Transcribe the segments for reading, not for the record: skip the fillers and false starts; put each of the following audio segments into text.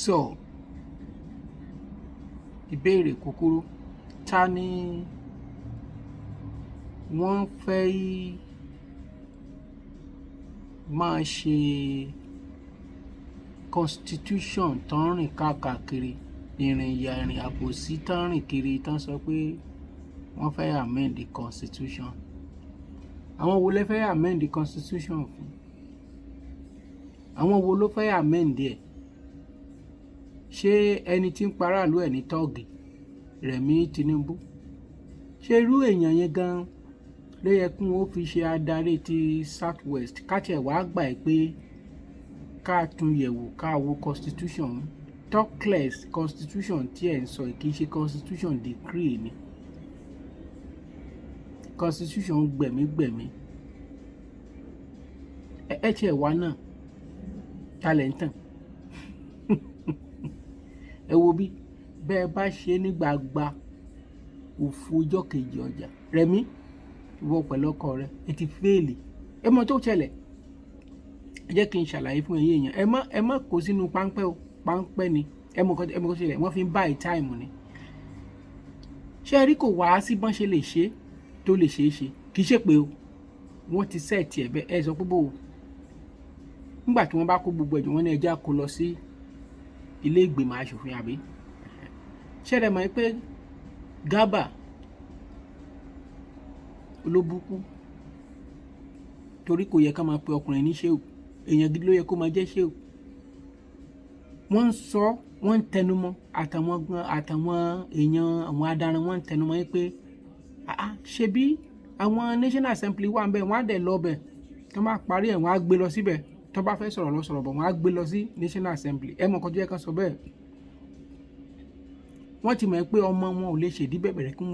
So ìbéèrè kúkúrú, ta ni wọ́n fẹ́ máa ṣe constitution tán rìn káàkiri ìrìn àbòsí tán rìn kiri tán sọ pé wọ́n fẹ́ amend the constitution? Àwọn wo lẹ fẹ́ amend the constitution fún? Àwọn wo ló fẹ́ amend ẹ̀? Ṣé ẹni tí ń paráàlú ẹ̀ ní tọ́ọ̀gì Rẹ̀mí Tinubu? Ṣé irú èèyàn yẹn gan ló yẹ kí wọ́n fi ṣe adarí ti South West? Ká tiẹ̀ wá gbà ẹ́ pé ká tún yẹ̀wò ká wo constitution talkless constitution tí ẹ̀ ń sọ kì í ṣe constitution decree ni constitution gbẹ̀mígbẹ̀mí. Ẹ tiẹ̀ wá náà talentan ẹ wo bí bẹ́ẹ̀ bá ṣe ní gbagba òfò ọjọ́ kejì ọjà. Rẹ̀mí, ìwọ pẹ̀lú ọkọ rẹ ẹ ti fẹ́ẹ̀lì. Ẹ mọ tó ṣẹlẹ̀, ẹ jẹ́ kí n ṣàlàyé fún ẹ̀yin èèyàn. Ẹ má kó sínú páńpẹ́ o, páńpẹ́ ni ẹ mọ kó ṣẹlẹ̀, wọ́n fi ń buy time ni. Ṣé ẹ rí kò wá sí bọ́n ṣe lè ṣe tó lè ṣeé ṣe? Kì í ṣe pé o wọ́n ti sẹ́ẹ̀tì ẹ̀ bẹ́ẹ̀. Ẹ sọ pé bò ó nígbà tí wọ́n bá kó gbogbo ẹ̀jọ̀ wọn ní ẹjẹ́ kó lọ sí ilé ìgbìmọ̀ aṣòfin àbí? Ṣé ẹ mọ̀ pé Garba olóbùkún torí kò yẹ ká máa pe ọkùnrin ní ṣéwù, èèyàn gidi ló yẹ kó máa jẹ́ ṣéwù. Wọ́n ń sọ, wọ́n ń tẹnumọ́, àtàwọn èèyàn àwọn adaran wọ́n ń tẹnumọ́ yín pé ṣebí àwọn National Assembly wà ń bẹ̀, wọ́n á dẹ̀ lọ bẹ̀, tó bá parí ẹ̀ wọ́n á gbé lọ síbẹ̀, tó bá fẹ́ sọ̀rọ̀ lọ sọ̀rọ̀ bọ̀ wọ́n á gbé lọ sí National Assembly. Ẹ mọ̀ kọjú ẹ̀ kan sọ bẹ́ẹ̀. Wọ́n ti mọ̀ pé ọmọ wọn ò lè ṣèdí bẹ̀bẹ̀rẹ̀ kí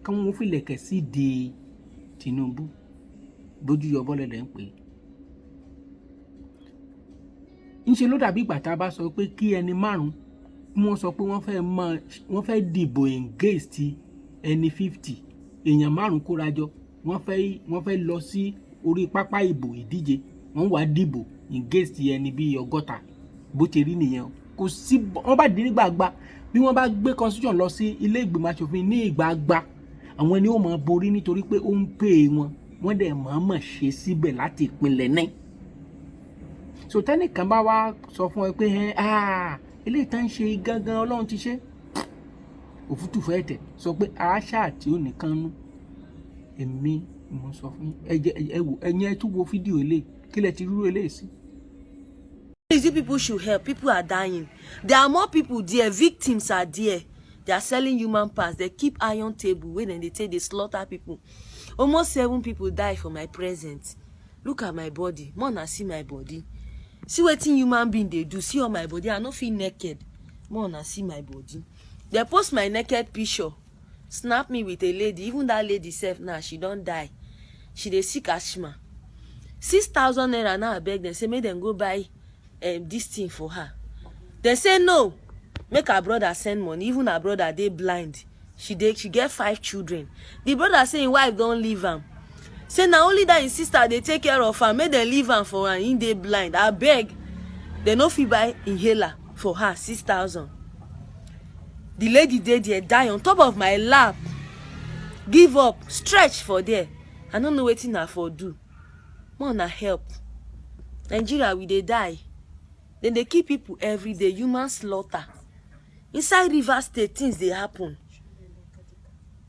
wọ́n fìlẹ̀kẹ̀ sí de Tinubu bójú yọ bọ́lẹ̀ lẹ́ ń pè é. Ńṣe ló dàbí ìgbà tá a bá sọ pé kí ẹni márùn wọ́n sọ pé wọ́n fẹ́ dìbò against ẹni 50 èèyàn márùn kóra jọ, wọ́n fẹ́ lọ sí orí pápá ìbò ìdíje, wọ́n wá dìbò against ẹni bíi 60. Bó ti rí nìyẹn o. Kò sí, wọ́n bá dín nígbàgbà bí wọ́n bá gbé constitution lọ sí ilé ìgbìmọ̀ aṣòfin ní ìgbàgbà, àwọn ni ó máa borí nítorí pé ó ń pè wọn, wọ́n dẹ̀ mọ̀ọ́mọ̀ ṣe síbẹ̀ láti ìpínlẹ̀ náà. So tẹ́nìkan bá wá sọ fún ẹ pé eléyìí tá ń ṣe gangan Ọlọ́run ti ṣe, òfútù fẹ́ tẹ̀ sọ pé àṣà tí ó nìkan nú. Èmi mo sọ fún ẹ̀yin ẹ tún wo fídíò eléyìí, kí lẹ ti rú eléyìí sí. Easy people should help. People are dying. There are more people there. Victims are there. They are selling human parts. They keep iron table when they take they slaughter people. Almost 7 people die for my presence. Look at my body. More na see my body. See what human being they do. See on my body. I no feel naked. More na see my body. They post my naked picture. Snap me with a lady. Even that lady self now, she don't die. She dey sick asthma. 6,000 naira now I beg them. Say make them go buy this thing for her. They say no. Make her brother send money. Even her brother they blind. She get 5 children. The brother say his wife don't leave him. Say now only that his sister they take care of her. Make them leave him for her. He they blind. I beg. They no fit buy inhaler for her. 6,000. The lady there die on top of my lap. Give up. Stretch for there. I don't know wetin I for do. More na help. Nigeria we dey die. Then they kill people every day. Human slaughter. Inside River State things dey happen.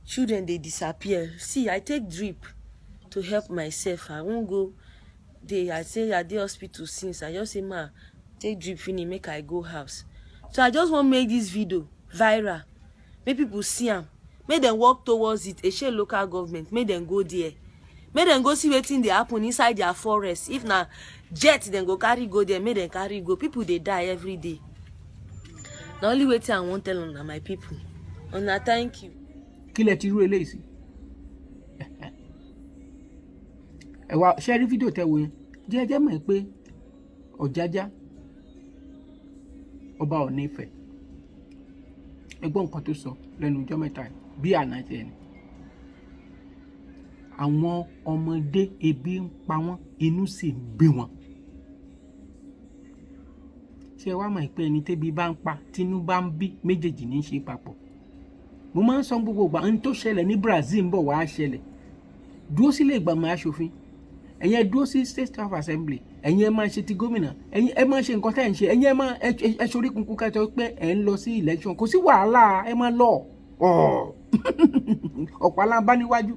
Children they disappear. See, I take drip to help myself. I won't go there. I say at the hospital since. I just say ma take drip finish make I go house. So I just want to make this video viral. Make people see them. Make them walk towards it. A share local government. Make them go there. Make them go see wetin dey happen inside their forest. If na jet then go carry go there, make them carry go. People they die every day. The only way I want tell on my people. Una thank you. Kí lẹ ti rú eléyìí sí? Ẹ wá share fídíò tẹ́ wo yẹn. Jẹ́ mọ̀ pé Ọ̀jájá ọba ò ní fẹ́. Ẹ gbọ́ nǹkan tó sọ lẹ́nu ọjọ́ mẹ́ta bí àná ti ẹni. Àwọn ọmọdé ebi ń pa wọ́n, inú sì ń bí wọn. ṣé wàá mọ̀ pé ẹni tẹ́bi bá ń pa tínú bá ń bí méjèèjì ní í ṣe papọ̀. Mo máa ń sọ gbogbo ìgbà ohun tó ṣẹlẹ̀ ní Brazil ń bọ̀ wá ṣẹlẹ̀. Dúró sílé ìgbìmọ̀ aṣòfin, ẹ̀yin ẹ dúró sí state staff assembly, ẹ̀yin ẹ máa ṣe ti gómìnà, ẹ̀yin ẹ máa ṣe nǹkan tẹ́ ẹ̀ ń ṣe, ẹ̀yin ẹ máa ẹ ṣorí kunkun kẹtọ pé ẹ̀ ń lọ sí election, kò sí wàhálà, ẹ máa lọ. Ọ̀pọ̀ aláǹbá níwájú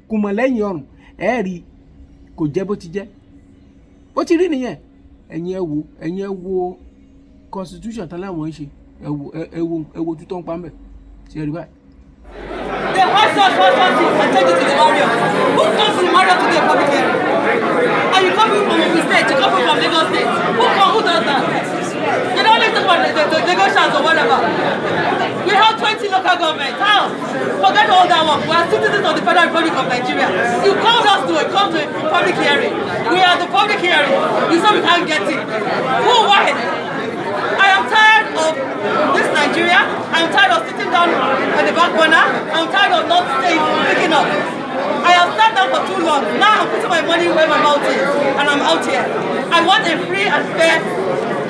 kò mọ̀ lẹ́yìn ọrùn, ẹ rí kò jẹ́ bó ti jẹ́. Bó ti rí nìyẹn. Ẹ̀yin ẹ wo constitution tán láwọn ń ṣe, ẹ wo tútọ́ ń pa mẹ́. Ṣé ẹ rí báyìí? The hot sauce and take it to the Marriott. Who comes to the Marriott to do a public hearing? And you come from Ogun State, you come from Lagos State. Who does that? You don't need to talk about the negotiations or whatever. We have 20 local governments. How? Forget all that one. We are citizens of the Federal Republic of Nigeria. You called us to a public hearing. We are the public hearing. You said we can't get it. Who? Why? I am tired of this Nigeria. I am tired of sitting down at the back corner. I am tired of not picking up. I have sat down for too long. Now I'm putting my money where my mouth is, and I'm out here. I want a free and fair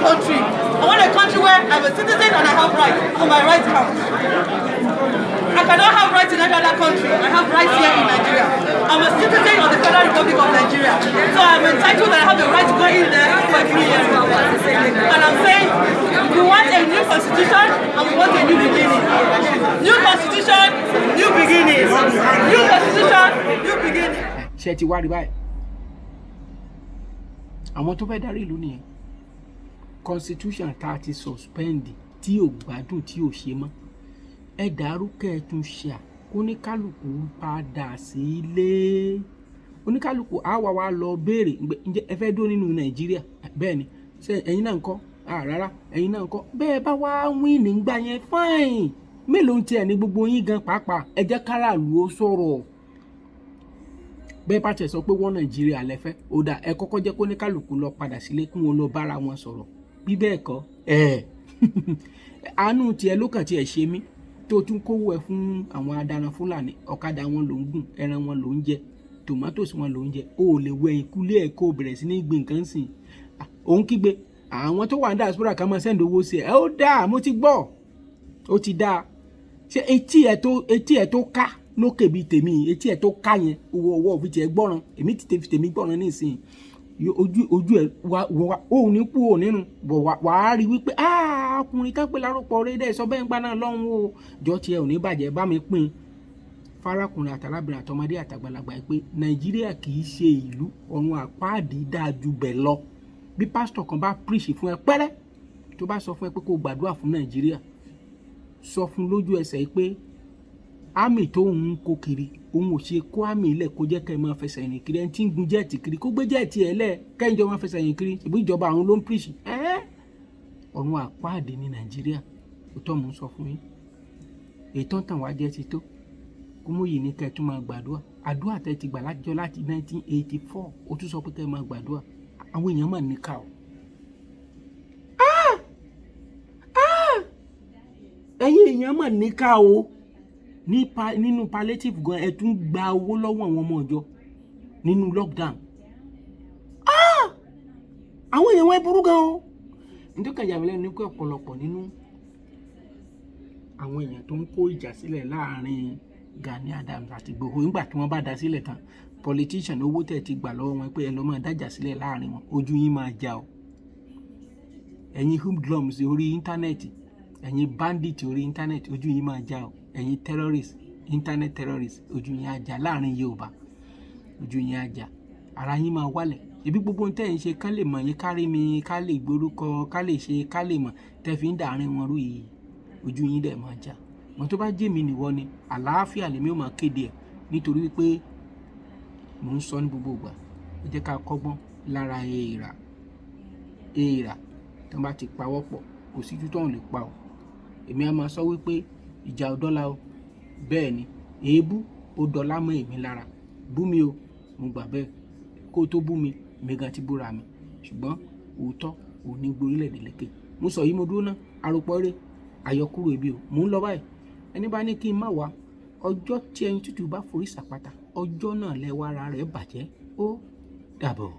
country. I want a country where I'm a citizen and I have rights, and my rights count. I cannot have rights in any other country. I have rights here in Nigeria. I'm a citizen of the Federal Republic of Nigeria. So I'm entitled and I have the right to go in there for a free hearing. And I'm saying, we want a new constitution and we want a new beginning. New constitution, new beginning. New constitution, new beginning. Ṣé ti wá rí báyìí? Àwọn tó fẹ́ darí ìlú nìyẹn. Constitution tá a ti suspend tí ò gbádùn tí ò ṣe mọ́. Ẹ dàrú kẹ́ẹ̀tún ṣà kóníkálùkù padà sílé. Oníkálùkù á wá lọ béèrè ǹjẹ́ ẹ fẹ́ dúró nínú Nàìjíríà? Bẹ́ẹ̀ ni. Ṣé ẹ̀yin náà ń kọ́? Rárá, ẹ̀yin náà ń kọ́. Bẹ́ẹ̀ bá wá win nígbà yẹn fine. Mélòó ń tiẹ̀ ní gbogbo yín gan pàápàá? Ẹ jẹ́ káràlú ó sọ̀rọ̀. Bẹ́ẹ̀ bá tẹ̀ sọ pé wọ́n Nàìjíríà lẹ́fẹ́, ó dà ẹ kọ́kọ́ jẹ́ kóníkálùkù lọ padà sílé kí wọ́n lọ bára wọn sọ̀rọ̀. Bí bẹ́ẹ̀ kọ́, àánú tiẹ̀ ló kàn tiẹ̀ ṣe mí. Tó tún kówó ẹ fún àwọn adaran Fúlàní, ọ̀kadà wọn ló ń gùn, ẹran wọn ló ń jẹ, tòmátòsì wọn ló ń jẹ. O ò lè wẹ ìkúlé ẹ̀ kó bẹ̀rẹ̀ sí ní gbin nǹkan sìn. Òun kígbe àwọn tó wà ní diaspora kan máa sẹ́ndì owó sí ẹ. Ó dáa, mo ti gbọ́, ó ti dáa. Ṣé etí ẹ̀ tó ká lókè bíi tèmi, etí ẹ̀ tó ká yẹn owó ọwọ́ òfin tiẹ̀ gbọ́ràn, èmi ti fi tèmi gbọ́ràn nísìnyí. Ojú ẹ̀ òun ní kú òun nínú bọ̀ wàá rí wípé ọkùnrin kan pé lárúpọ̀ rẹ̀ dẹ̀ sọ bẹ́ẹ̀ ń gbá náà lọ́hùn o. Jọ tiẹ̀ ò ní bàjẹ́ bá mi pín fárákùnrin àtàlábìnrin àtọmọdé àtàgbàlagbà pé Nàìjíríà kì í ṣe ìlú ọ̀run àpáàdì dáa ju bẹ̀ lọ. Bí pásítọ̀ kan bá preach fún ẹ pẹ́rẹ́ tó bá sọ fún ẹ pé kó gbàdúrà fún Nàìjíríà, sọ fún lójú ẹsẹ̀ pé àmì tó ń kó kiri òun ò ṣe kó àmì ilẹ̀ kó jẹ́ kẹ́ ẹ máa fẹsẹ̀ yìn kiri. Ẹni tí ń gun jẹ́ẹ̀tì kiri kó gbé jẹ́ẹ̀tì ẹ̀ lẹ̀ kẹ́yìn jọ máa fẹsẹ̀ yìn kiri. Ìbú ìjọba àwọn ló ń preach. Ọ̀run àpáàdì ní Nàìjíríà, òótọ́ mò ń sọ fún yín. Ètò ń tàn wá jẹ́ ti tó. Kó mú yìí ní kẹ́ ẹ tún máa gbàdúrà. Àdúrà tẹ́ ti gbà láti 1984 ó tún sọ pé kẹ́ ẹ máa gbàdúrà. Àwọn èèyàn máa níkà o. Ẹ̀yin èèyàn máa níkà o. Nínú palliative gan ẹ tún gba owó lọ́wọ́ àwọn ọmọ ọjọ́ nínú lockdown. Àwọn èèyàn wọn burú gan o. Nítorí kàjà mi lẹ́nu ní pé ọ̀pọ̀lọpọ̀ nínú àwọn èèyàn tó ń kó ìjà sílẹ̀ láàrin Gani Adams àti Igboho nígbà tí wọ́n bá dá sílẹ̀ tán, politician owó tẹ̀ ti gbà lọ́wọ́ wọn pé ẹ lọ́ máa dájà sílẹ̀ láàrin wọn, ojú yín máa já o. Ẹ̀yin hoodlums orí íńtánẹ́ẹ̀tì, ẹ̀yin bandit orí íńtánẹ́ẹ̀tì, ojú yín máa já o. Ẹ̀yin terrorist, internet terrorist, ojú yín á já láàrin Yorùbá, ojú yín á já, ara yín máa wálẹ̀. Ibi gbogbo ń tẹ́ ń ṣe kán lè mọ̀ yín, kárí mi, ká lè gbórúkọ, ká lè ṣe, ká lè mọ̀ tẹ́ fi ń dàárín wọn rú yìí, ojú yín dẹ̀ máa já. Mọ̀ tó bá jẹ́ mi nìwọ ni, àlàáfíà lèmi ó máa kéde ẹ̀ nítorí wípé mò ń sọ ní gbogbo ìgbà. Ẹ jẹ́ ká kọ́gbọ́n lára èèrà tí wọ́n bá ti pawọ́pọ̀ kò sí tútọ́ òun lè pa ọ́. Èmi á máa sọ wípé ìjà ò dọ́là o. Bẹ́ẹ̀ ni èébú ó dọ́là mọ́ èmi lára. Bú mi o, mo gbà bẹ́ẹ̀. Kó tó bú mi, mi gan ti búra mi. Ṣùgbọ́n òótọ́ ò ní gborílẹ̀-èdè lékè. Mo sọ yìí mo dúró ná, àròpọ̀ rẹ̀ àyọkúrò ebi o. Mò ń lọ báyìí. Ẹni bá ní kí n má wá, ọjọ́ tí ẹyin tútù bá forí sàpáta, ọjọ́ náà lẹ́wọ́ ara rẹ̀ bàjẹ́. Ó dàbọ̀.